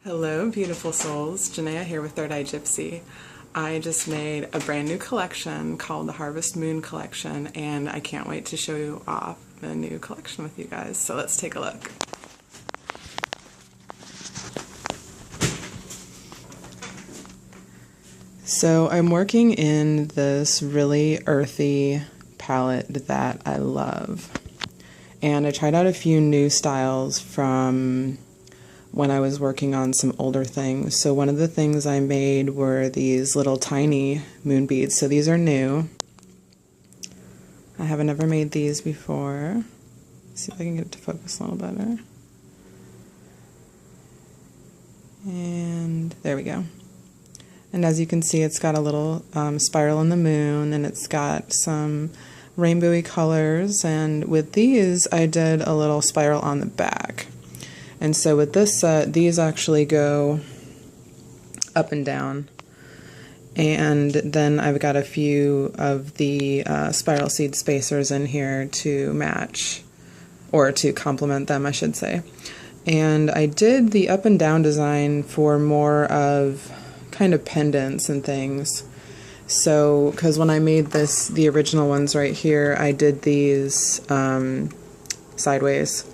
Hello beautiful souls, Genea here with Eye Gypsy. I just made a brand new collection called the Harvest Moon Collection, and I can't wait to show you off the new collection with you guys, so let's take a look. So I'm working in this really earthy palette that I love, and I tried out a few new styles from when I was working on some older things. So one of the things I made were these little tiny moon beads. So these are new. I haven't ever made these before. Let's see if I can get it to focus a little better. And there we go. And as you can see, it's got a little spiral in the moon, and it's got some rainbowy colors. And with these, I did a little spiral on the back. And so with this set, these actually go up and down. And then I've got a few of the spiral seed spacers in here to match, or to complement them, I should say. And I did the up and down design for more of kind of pendants and things. So, because when I made this, the original ones right here, I did these sideways.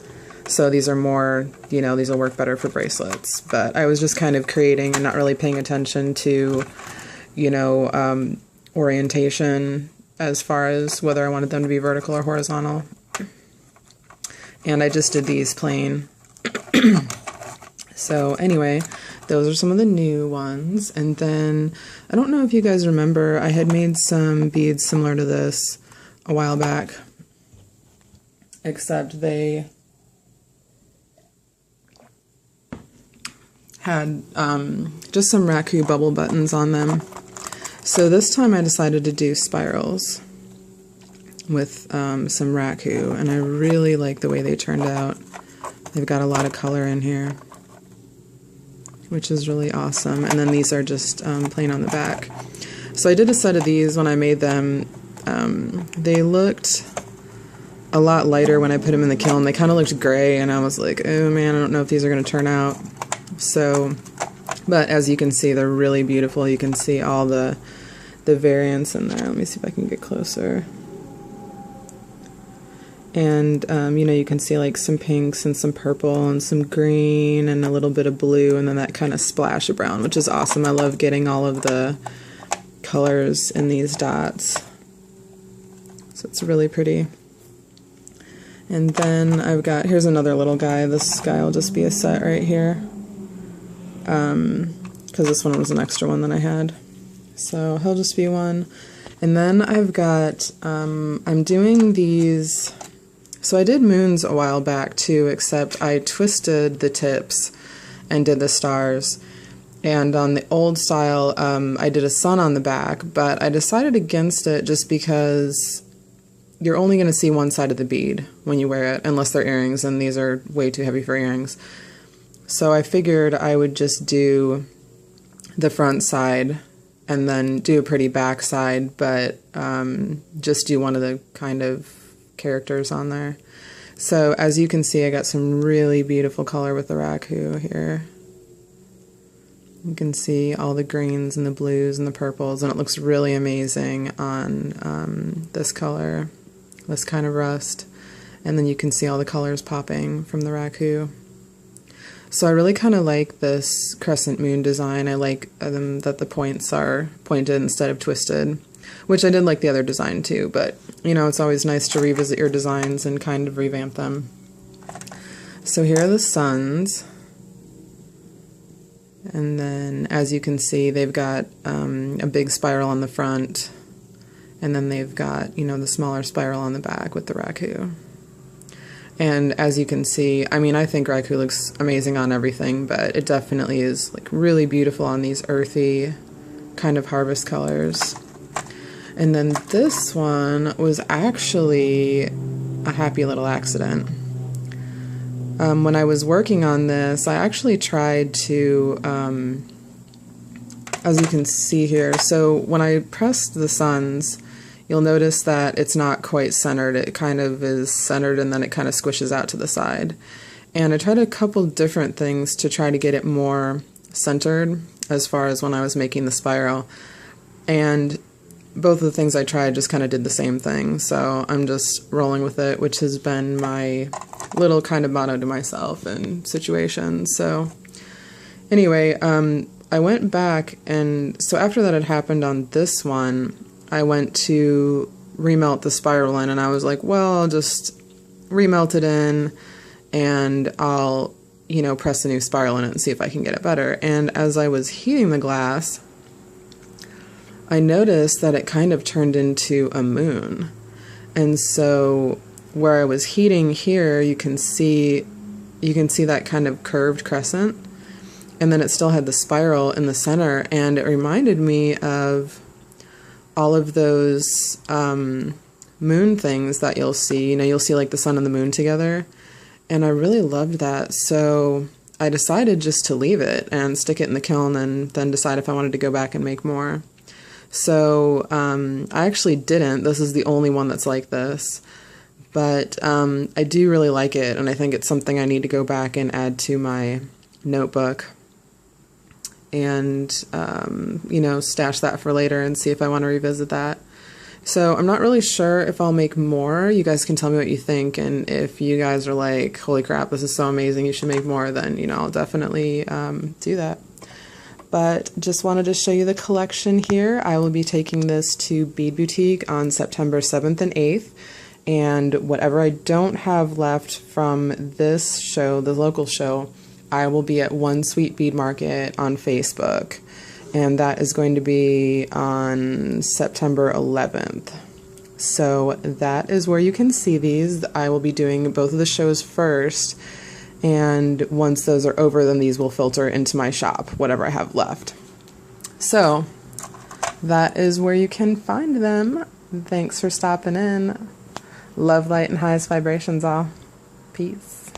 So these are more, you know, these will work better for bracelets. But I was just kind of creating and not really paying attention to, you know, orientation as far as whether I wanted them to be vertical or horizontal. And I just did these plain. So anyway, those are some of the new ones. And then, I don't know if you guys remember, I had made some beads similar to this a while back. Except they had just some raku bubble buttons on them. So this time I decided to do spirals with some raku, and I really like the way they turned out. They've got a lot of color in here, which is really awesome. And then these are just plain on the back. So I did a set of these when I made them. They looked a lot lighter when I put them in the kiln. They kind of looked gray, and I was like, oh man, I don't know if these are going to turn out. So, but as you can see, they're really beautiful. You can see all the variants in there. Let me see if I can get closer. And, you know, you can see like some pinks and some purple and some green and a little bit of blue, and then that kind of splash of brown, which is awesome. I love getting all of the colors in these dots. So it's really pretty. And then I've got, here's another little guy. This guy will just be a set right here. Because this one was an extra one that I had. So he'll just be one. And then I've got, I'm doing these, so I did moons a while back too, except I twisted the tips and did the stars. And on the old style, I did a sun on the back, but I decided against it just because you're only going to see one side of the bead when you wear it, unless they're earrings, and these are way too heavy for earrings. So I figured I would just do the front side and then do a pretty back side, but just do one of the kind of characters on there. So as you can see, I got some really beautiful color with the raku here. You can see all the greens and the blues and the purples, and it looks really amazing on this color, this kind of rust. And then you can see all the colors popping from the raku. So I really kind of like this crescent moon design. I like that the points are pointed instead of twisted, which I did like the other design too, but you know, it's always nice to revisit your designs and kind of revamp them. So here are the suns. And then as you can see, they've got a big spiral on the front, and then they've got, you know, the smaller spiral on the back with the raku. And as you can see, I mean, I think raku looks amazing on everything, but it definitely is like really beautiful on these earthy kind of harvest colors. And then this one was actually a happy little accident. When I was working on this, I actually tried to, as you can see here, so when I pressed the suns, you'll notice that it's not quite centered. It kind of is centered, and then it kind of squishes out to the side. And I tried a couple different things to try to get it more centered as far as when I was making the spiral. And both of the things I tried just kind of did the same thing. So I'm just rolling with it, which has been my little kind of motto to myself in situations. So anyway, I went back, and so after that had happened on this one, I went to remelt the spiral in, and I was like, well, I'll just remelt it in, and I'll, you know, press a new spiral in it and see if I can get it better. And as I was heating the glass, I noticed that it kind of turned into a moon. And so where I was heating here, you can see that kind of curved crescent. And then it still had the spiral in the center, and it reminded me of all of those moon things that you'll see. You know, you'll see like the sun and the moon together. And I really loved that. So I decided just to leave it and stick it in the kiln and then decide if I wanted to go back and make more. So I actually didn't. This is the only one that's like this. But I do really like it, and I think it's something I need to go back and add to my notebook. And, you know, stash that for later and see if I want to revisit that. So I'm not really sure if I'll make more. You guys can tell me what you think, and if you guys are like, holy crap, this is so amazing, you should make more, then, you know, I'll definitely do that. But just wanted to show you the collection here. I will be taking this to Bead Boutique on September 7th and 8th. And whatever I don't have left from this show, the local show, I will be at One Sweet Bead Market on Facebook, and that is going to be on September 11th. So that is where you can see these. I will be doing both of the shows first, and once those are over, then these will filter into my shop, whatever I have left. So that is where you can find them. Thanks for stopping in. Love, light, and highest vibrations all. Peace.